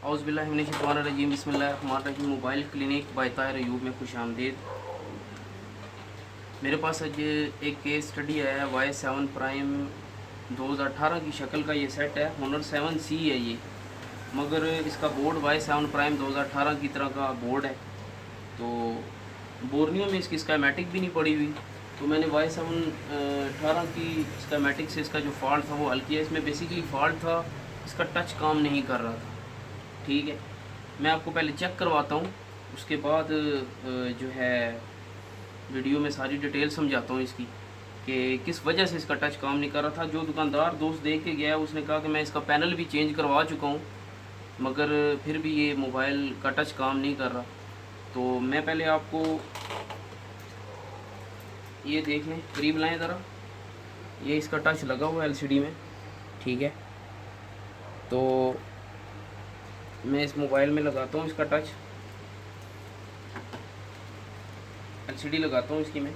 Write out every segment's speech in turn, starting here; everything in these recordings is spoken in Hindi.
औज़ुबिल्लाहिमिनश्शैतानिर्रजीम बिस्मिल्लाहिर्रहमानिर्रहीम। Mobile clinic by Tahir Ayub में खुश आमदीद। मेरे पास आज एक केस स्टडी आया है Y7 प्राइम 2018 की शक्ल का ये सेट है। होनर 7C है ये, मगर इसका बोर्ड Y7 प्राइम 2018 की तरह का बोर्ड है। तो बोर्नियो में इसकी स्कीमेटिक भी नहीं पड़ी हुई, तो मैंने Y7 18 की स्कीमेटिक से इसका जो फॉल्ट था वो हल किया। इसमें बेसिकली फॉल्ट था, इसका टच काम नहीं कर रहा था। ठीक है, मैं आपको पहले चेक करवाता हूँ, उसके बाद जो है वीडियो में सारी डिटेल समझाता हूँ इसकी कि किस वजह से इसका टच काम नहीं कर रहा था। जो दुकानदार दोस्त देख के गया उसने कहा कि मैं इसका पैनल भी चेंज करवा चुका हूँ, मगर फिर भी ये मोबाइल का टच काम नहीं कर रहा। तो मैं पहले आपको ये देख लें, करीब लाएँ ज़रा। ये इसका टच लगा हुआ है LCD में। ठीक है, तो मैं इस मोबाइल में लगाता हूँ इसका टच, LCD लगाता हूँ इसकी मैं।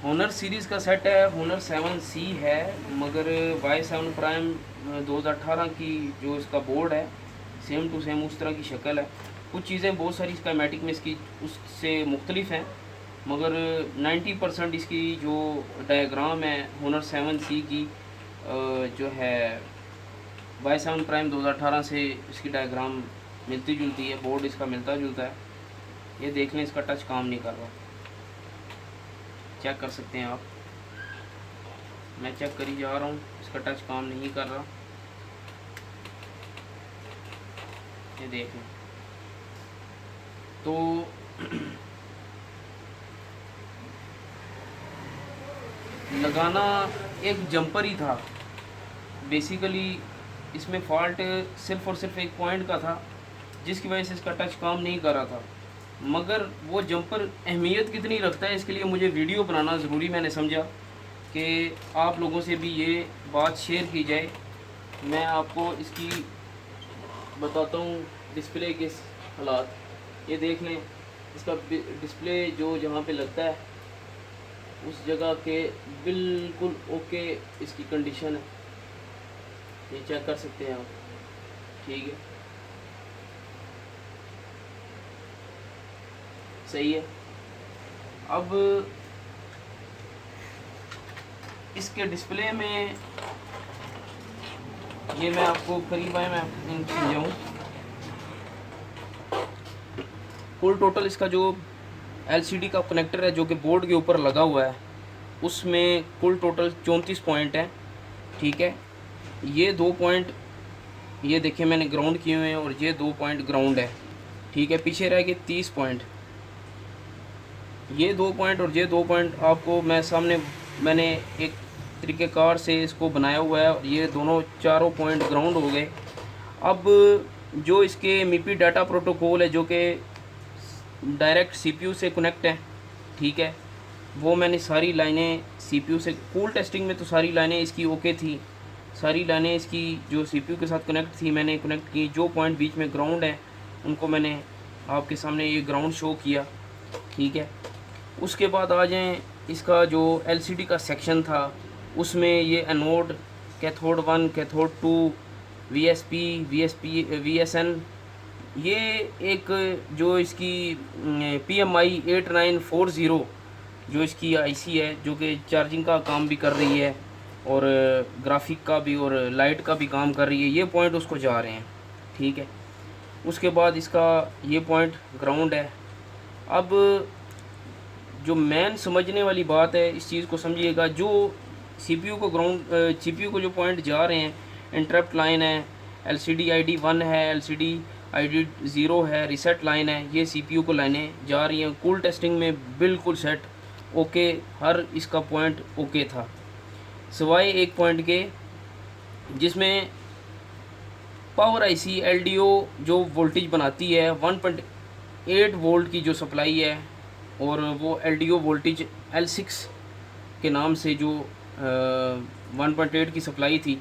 होनर सीरीज़ का सेट है, होनर 7C है, मगर Y7 प्राइम 2018 की जो इसका बोर्ड है सेम टू सेम उस तरह की शक्ल है। कुछ चीज़ें बहुत सारी स्कीमेटिक में इसकी उससे मुख्तलिफ हैं, मगर 90% इसकी जो डायग्राम है होनर 7C की जो है Y7 प्राइम 2018 से इसकी डायग्राम मिलती जुलती है, बोर्ड इसका मिलता जुलता है। ये देख लें, इसका टच काम नहीं कर रहा, चेक कर सकते हैं आप। मैं चेक करी जा रहा हूँ, इसका टच काम नहीं कर रहा। ये देखें, तो लगाना एक जंपर ही था बेसिकली। इसमें फॉल्ट सिर्फ़ और सिर्फ एक पॉइंट का था जिसकी वजह से इसका टच काम नहीं कर रहा था। मगर वो जंपर अहमियत कितनी रखता है, इसके लिए मुझे वीडियो बनाना ज़रूरी मैंने समझा कि आप लोगों से भी ये बात शेयर की जाए। मैं आपको इसकी बताता हूँ डिस्प्ले के हालात। ये देख लें, इसका डिस्प्ले जो जहाँ पे लगता है उस जगह के बिल्कुल ओके इसकी कंडीशन है, ये चेक कर सकते हैं आप। ठीक है, सही है। अब इसके डिस्प्ले में ये मैं आपको करीब आए मैं समझाऊँ। कुल टोटल इसका जो LCD का कनेक्टर है जो कि बोर्ड के ऊपर लगा हुआ है, उसमें कुल टोटल 34 पॉइंट हैं। ठीक है, ये 2 पॉइंट ये देखिए मैंने ग्राउंड किए हुए हैं और ये 2 पॉइंट ग्राउंड है। ठीक है, पीछे रह गए 30 पॉइंट। ये 2 पॉइंट और ये 2 पॉइंट आपको मैं सामने मैंने एक तरीक़ेकार से इसको बनाया हुआ है, और ये दोनों चारों पॉइंट ग्राउंड हो गए। अब जो इसके MIPI डाटा प्रोटोकॉल है जो कि डायरेक्ट CPU से कनेक्ट है, ठीक है, वो मैंने सारी लाइनें CPU से कूल टेस्टिंग में तो सारी लाइनें इसकी ओके थी। सारी लाइनें इसकी जो CPU के साथ कनेक्ट थी मैंने कनेक्ट की। जो पॉइंट बीच में ग्राउंड है उनको मैंने आपके सामने ये ग्राउंड शो किया। ठीक है, उसके बाद आ जाएँ, इसका जो LCD का सेक्शन था उसमें ये एनोड, कैथोड 1, कैथोड 2, VSN, ये एक जो इसकी PMI 8940 जो इसकी IC है जो कि चार्जिंग का काम भी कर रही है और ग्राफिक का भी और लाइट का भी काम कर रही है, ये पॉइंट उसको जा रहे हैं। ठीक है, उसके बाद इसका ये पॉइंट ग्राउंड है। अब जो मेन समझने वाली बात है, इस चीज़ को समझिएगा, जो CPU को CPU को जो पॉइंट जा रहे हैं, इंटरप्ट लाइन है, LCD ID 1 है, LCD ID 0 है, रीसेट लाइन है, ये CPU को लाइनें जा रही हैं। कूल टेस्टिंग में बिल्कुल सेट ओके, हर इसका पॉइंट ओके था, सिवाय एक पॉइंट के जिसमें पावर IC LDO जो वोल्टेज बनाती है 8 वोल्ट की जो सप्लाई है, और वो LDO वोल्टेज L6 के नाम से जो 1.8 की सप्लाई थी,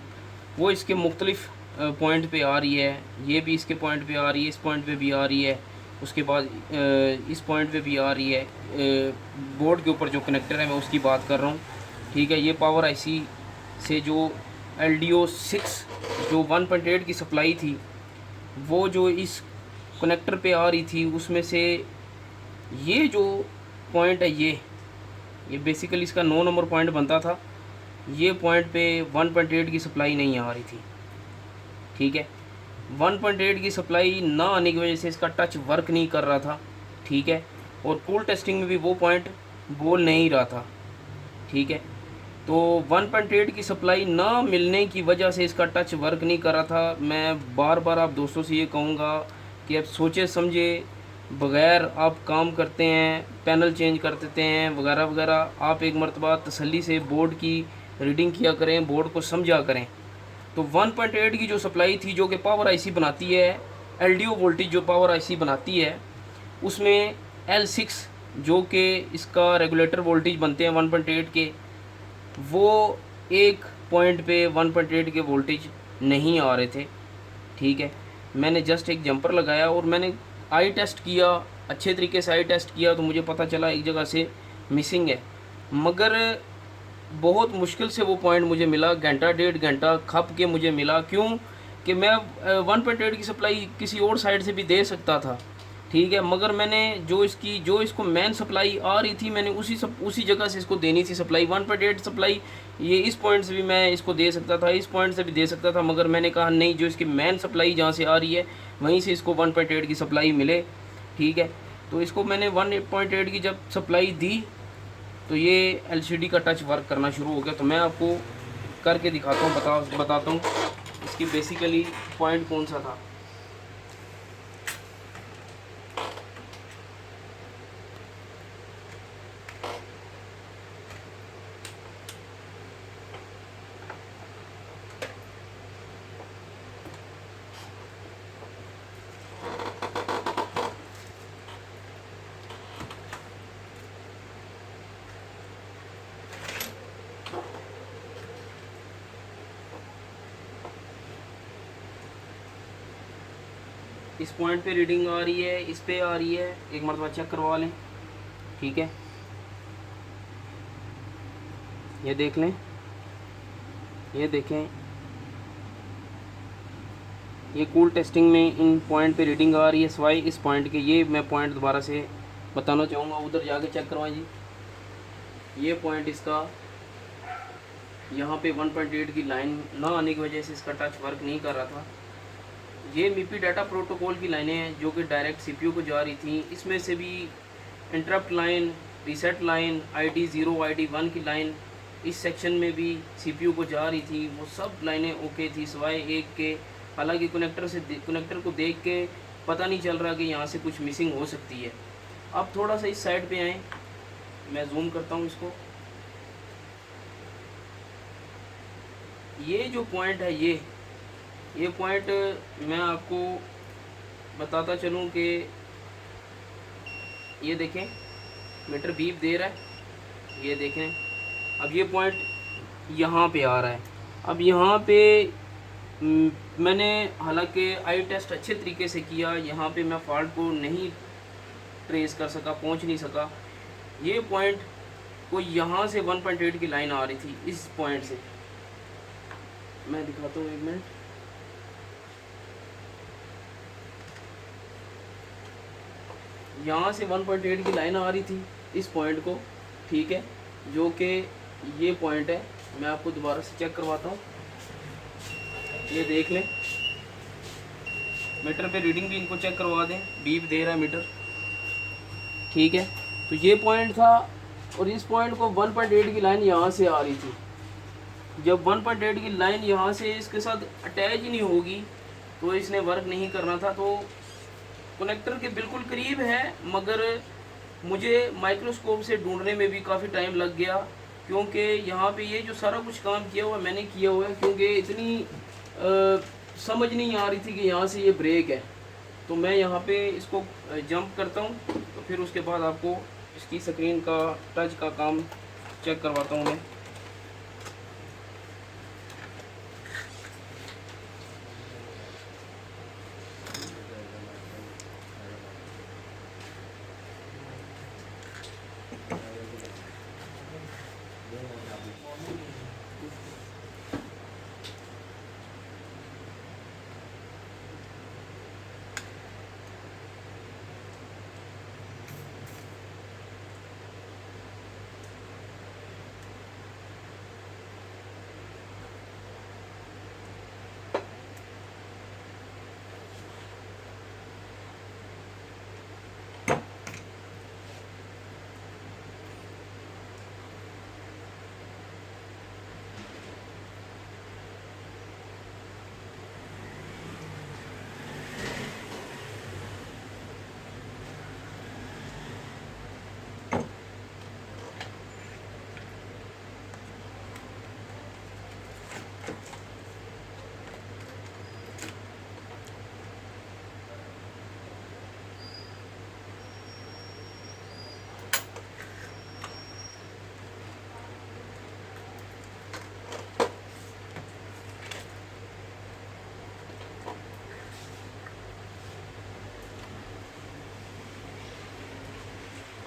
वो इसके मुख्तलिफ पॉइंट पे आ रही है। ये भी इसके पॉइंट पे आ रही है, इस पॉइंट पे भी आ रही है, उसके बाद इस पॉइंट पे भी आ रही है। बोर्ड के ऊपर जो कनेक्टर है मैं उसकी बात कर रहा हूँ, ठीक है। ये पावर आईसी से जो LDO 6 जो 1.8 की सप्लाई थी, वो जो इस कनेक्टर पे आ रही थी, उसमें से ये जो पॉइंट है, ये बेसिकली इसका 9 नंबर पॉइंट बनता था। ये पॉइंट पे 1.8 की सप्लाई नहीं आ रही थी, ठीक है। 1.8 की सप्लाई ना आने की वजह से इसका टच वर्क नहीं कर रहा था, ठीक है। और कूल टेस्टिंग में भी वो पॉइंट बोल नहीं रहा था, ठीक है। तो 1.8 की सप्लाई ना मिलने की वजह से इसका टच वर्क नहीं कर रहा था। मैं बार बार आप दोस्तों से ये कहूँगा कि आप सोचे समझे बग़ैर आप काम करते हैं, पैनल चेंज कर देते हैं वगैरह वगैरह। आप एक मरतबा तसल्ली से बोर्ड की रीडिंग किया करें, बोर्ड को समझा करें। तो 1.8 की जो सप्लाई थी, जो कि पावर आईसी बनाती है, LDO वोल्टेज जो पावर आईसी बनाती है, उसमें L6 जो कि इसका रेगुलेटर वोल्टेज बनते हैं 1.8 के, वो एक पॉइंट पे 1.8 के वोल्टेज नहीं आ रहे थे, ठीक है। मैंने जस्ट एक जंपर लगाया और मैंने आई टेस्ट किया, अच्छे तरीके से आई टेस्ट किया, तो मुझे पता चला एक जगह से मिसिंग है। मगर बहुत मुश्किल से वो पॉइंट मुझे मिला, घंटा 1.5 घंटा खप के मुझे मिला। क्यों कि मैं 1.8 की सप्लाई किसी और साइड से भी दे सकता था, ठीक है। मगर मैंने जो इसको मेन सप्लाई आ रही थी, मैंने उसी जगह से इसको देनी थी सप्लाई। 1.8 सप्लाई ये इस पॉइंट से भी मैं इसको दे सकता था, इस पॉइंट से भी दे सकता था, मगर मैंने कहा नहीं, जो इसकी मेन सप्लाई जहाँ से आ रही है वहीं से इसको 1.8 की सप्लाई मिले, ठीक है। तो इसको मैंने 1.8 की जब सप्लाई दी, तो ये LCD का टच वर्क करना शुरू हो गया। तो मैं आपको करके दिखाता हूँ, बताता हूँ इसकी बेसिकली पॉइंट कौन सा था। इस पॉइंट पे रीडिंग आ रही है, इस पे आ रही है, एक मरतबा चेक करवा लें, ठीक है। ये देख लें, ये देखें, ये कूल टेस्टिंग में इन पॉइंट पे रीडिंग आ रही है सिवाय इस पॉइंट के। ये मैं पॉइंट दोबारा से बताना चाहूँगा, उधर जाके चेक करवाएं जी। ये पॉइंट इसका यहाँ पे 1.8 की लाइन ना आने की वजह से इसका टच वर्क नहीं कर रहा था। ये MIPI डाटा प्रोटोकॉल की लाइनें हैं जो कि डायरेक्ट CPU को जा रही थी। इसमें से भी interrupt line, reset line, ID0, ID1 की लाइन इस सेक्शन में भी CPU को जा रही थी। वो सब लाइनें ओके थी सिवाय एक के। हालांकि कनेक्टर को देख के पता नहीं चल रहा कि यहाँ से कुछ मिसिंग हो सकती है। अब थोड़ा सा इस साइड पे आएँ, मैं जूम करता हूँ इसको। ये जो पॉइंट है, ये पॉइंट मैं आपको बताता चलूँ कि ये देखें, मीटर बीप दे रहा है, ये देखें। अब ये पॉइंट यहाँ पे आ रहा है। अब यहाँ पे मैंने हालांकि आई टेस्ट अच्छे तरीके से किया, यहाँ पे मैं फॉल्ट को नहीं ट्रेस कर सका, पहुँच नहीं सका। ये पॉइंट को यहाँ से 1.8 की लाइन आ रही थी, इस पॉइंट से मैं दिखाता हूँ, एक मिनट। यहाँ से 1.8 की लाइन आ रही थी इस पॉइंट को, ठीक है, जो कि ये पॉइंट है। मैं आपको दोबारा से चेक करवाता हूँ, ये देख लें। मीटर पे रीडिंग भी इनको चेक करवा दें, बीप दे रहा है मीटर, ठीक है। तो ये पॉइंट था और इस पॉइंट को 1.8 की लाइन यहाँ से आ रही थी। जब 1.8 की लाइन यहाँ से इसके साथ अटैच ही नहीं होगी तो इसने वर्क नहीं करना था। तो कनेक्टर के बिल्कुल करीब है, मगर मुझे माइक्रोस्कोप से ढूंढने में भी काफ़ी टाइम लग गया, क्योंकि यहाँ पे ये जो सारा कुछ काम किया हुआ मैंने किया हुआ है, क्योंकि इतनी समझ नहीं आ रही थी कि यहाँ से ये ब्रेक है, तो मैं यहाँ पे इसको जंप करता हूँ, तो फिर उसके बाद आपको इसकी स्क्रीन का टच का काम चेक करवाता हूँ मैं।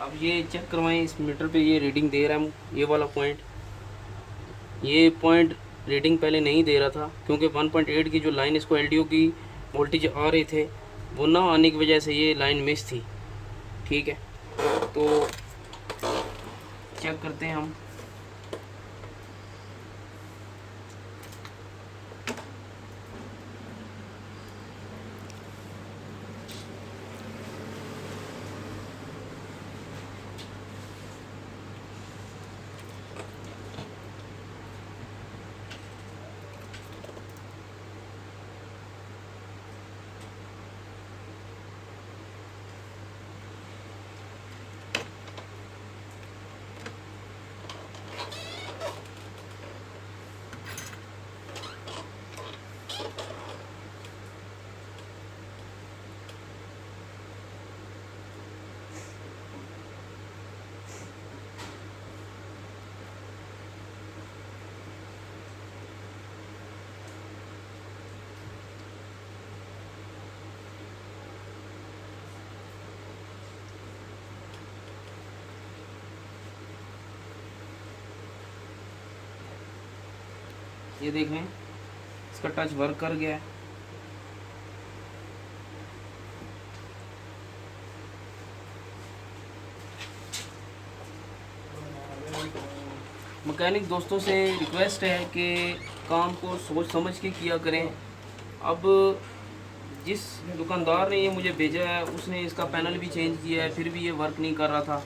अब ये चेक करवाएं, इस मीटर पे ये रीडिंग दे रहा है, ये वाला पॉइंट, ये पॉइंट रीडिंग पहले नहीं दे रहा था क्योंकि 1.8 की जो लाइन इसको एलडीओ की वोल्टेज आ रहे थे वो ना आने की वजह से ये लाइन मिस थी। ठीक है, तो चेक करते हैं हम। ये देख लें, इसका टच वर्क कर गया है। मैकेनिक दोस्तों से रिक्वेस्ट है कि काम को सोच समझ के किया करें। अब जिस दुकानदार ने ये मुझे भेजा है उसने इसका पैनल भी चेंज किया है, फिर भी ये वर्क नहीं कर रहा था।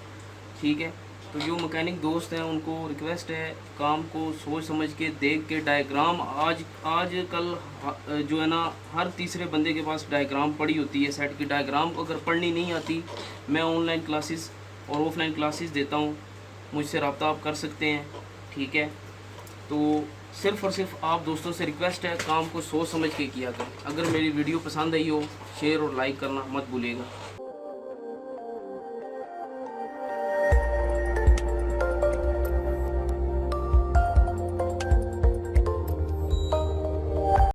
ठीक है, तो जो मैकेनिक दोस्त हैं उनको रिक्वेस्ट है काम को सोच समझ के देख के, डायग्राम आज कल जो है ना हर तीसरे बंदे के पास डायग्राम पड़ी होती है सेट की। डायग्राम को अगर पढ़नी नहीं आती, मैं ऑनलाइन क्लासेस और ऑफलाइन क्लासेस देता हूँ, मुझसे रब्ता आप कर सकते हैं। ठीक है, तो सिर्फ़ और सिर्फ आप दोस्तों से रिक्वेस्ट है काम को सोच समझ के किया करें। अगर मेरी वीडियो पसंद आई हो, शेयर और लाइक करना मत भूलिएगा।